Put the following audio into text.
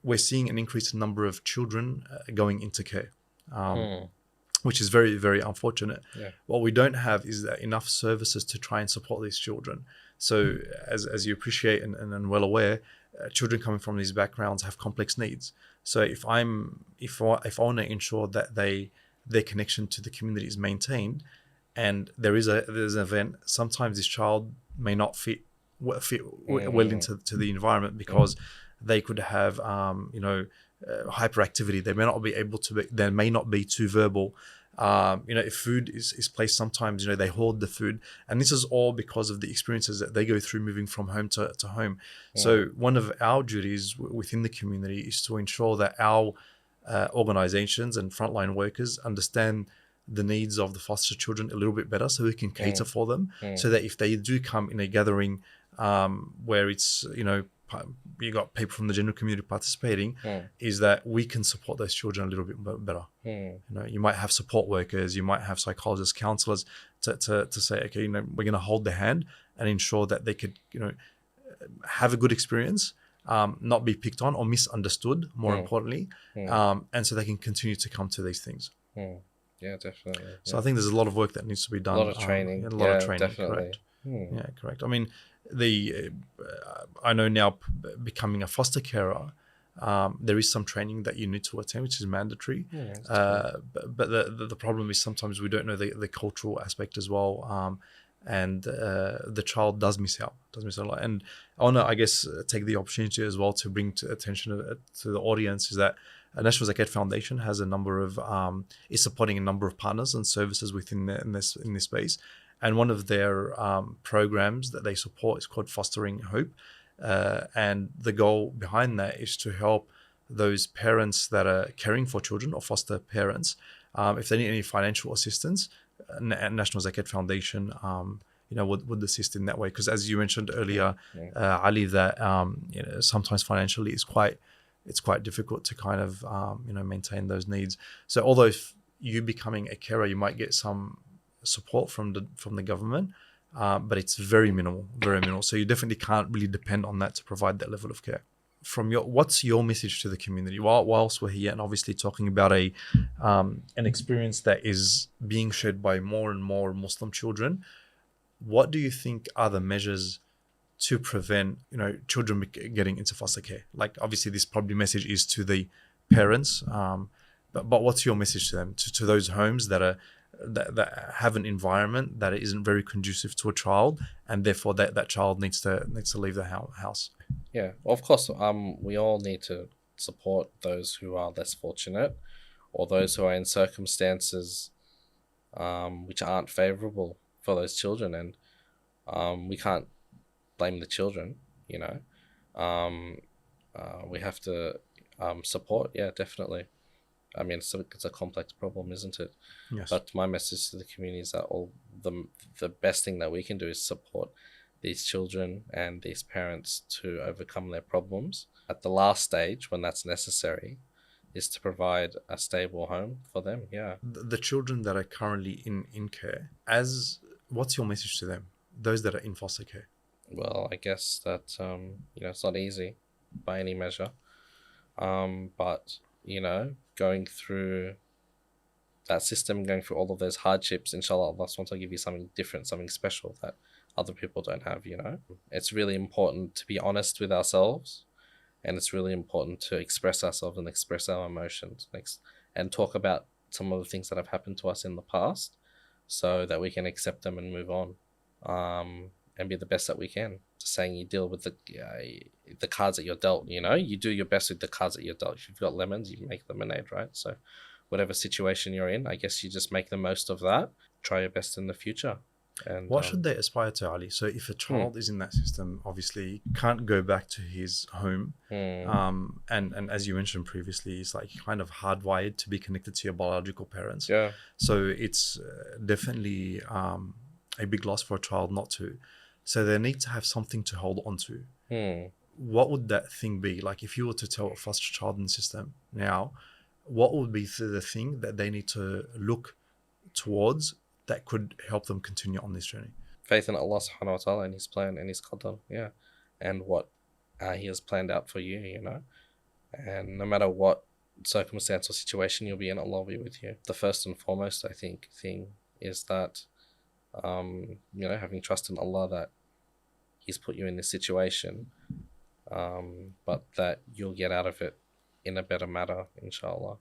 we're seeing an increased number of children going into care, Hmm. which is very, very unfortunate. Yeah. What we don't have is enough services to try and support these children. So as you appreciate and well aware, children coming from these backgrounds have complex needs. So if I want to ensure that their connection to the community is maintained, and there's an event, sometimes this child may not fit well into the environment because they could have hyperactivity. They may not be able to be, they may not be too verbal. If food is placed, sometimes they hoard the food, and this is all because of the experiences that they go through moving from home to home. So one of our duties within the community is to ensure that our organizations and frontline workers understand the needs of the foster children a little bit better, so we can cater for them, so that if they do come in a gathering where it's you got people from the general community participating, is that we can support those children a little bit better. You might have support workers, you might have psychologists, counselors to say, okay, we're going to hold their hand and ensure that they could have a good experience, not be picked on or misunderstood, more importantly, and so they can continue to come to these things. Yeah, definitely. So I think there's a lot of work that needs to be done. A lot of training. A lot of training, definitely. correct. Yeah, correct. I mean, I know now becoming a foster carer, there is some training that you need to attend, which is mandatory. But the problem is sometimes we don't know the cultural aspect as well. And the child does miss out a lot. And I want to, I guess, take the opportunity as well to bring to attention to the audience is that National Zakat Foundation has a number of is supporting a number of partners and services within in this space, and one of their programs that they support is called Fostering Hope, and the goal behind that is to help those parents that are caring for children or foster parents, if they need any financial assistance, National Zakat Foundation would assist in that way, because as you mentioned earlier, Ali, that sometimes financially it's quite difficult to kind of maintain those needs. So although you becoming a carer, you might get some support from the government, but it's very minimal. So you definitely can't really depend on that to provide that level of care. What's your message to the community whilst we're here and obviously talking about an experience that is being shared by more and more Muslim children? What do you think are the measures to prevent children getting into foster care? Like, obviously this probably message is to the parents, but what's your message to them, to those homes that have an environment that isn't very conducive to a child, and therefore that child needs to leave the house? Yeah, well, of course, we all need to support those who are less fortunate, or those who are in circumstances which aren't favorable for those children, and we can't blame the children. We have to support. Yeah, definitely. I mean, it's a complex problem, isn't it? Yes. But my message to the community is that the best thing that we can do is support these children and these parents to overcome their problems. At the last stage, when that's necessary, is to provide a stable home for them. Yeah. The children that are currently in care, what's your message to them? Those that are in foster care. Well, I guess that it's not easy by any measure, but going through that system, going through all of those hardships, inshallah, Allah wants to give you something different, something special that other people don't have. It's really important to be honest with ourselves, and it's really important to express ourselves and express our emotions and talk about some of the things that have happened to us in the past, so that we can accept them and move on, and be the best that we can. Just saying, you deal with the cards that you're dealt. You do your best with the cards that you're dealt. If you've got lemons, you make lemonade, right? So whatever situation you're in, I guess you just make the most of that. Try your best in the future. And what should they aspire to, Ali? So if a child is in that system, obviously can't go back to his home, and as you mentioned previously, it's like kind of hardwired to be connected to your biological parents. Yeah. So it's definitely a big loss for a child not to. So they need to have something to hold on to. What would that thing be? Like, if you were to tell a foster child in the system now, what would be the thing that they need to look towards that could help them continue on this journey? Faith in Allah subhanahu wa ta'ala and His plan and His qadr, yeah. And what He has planned out for you, And no matter what circumstance or situation you'll be in, Allah will be with you. The first and foremost, I think, thing is that, having trust in Allah that He's put you in this situation, but that you'll get out of it in a better manner, inshallah.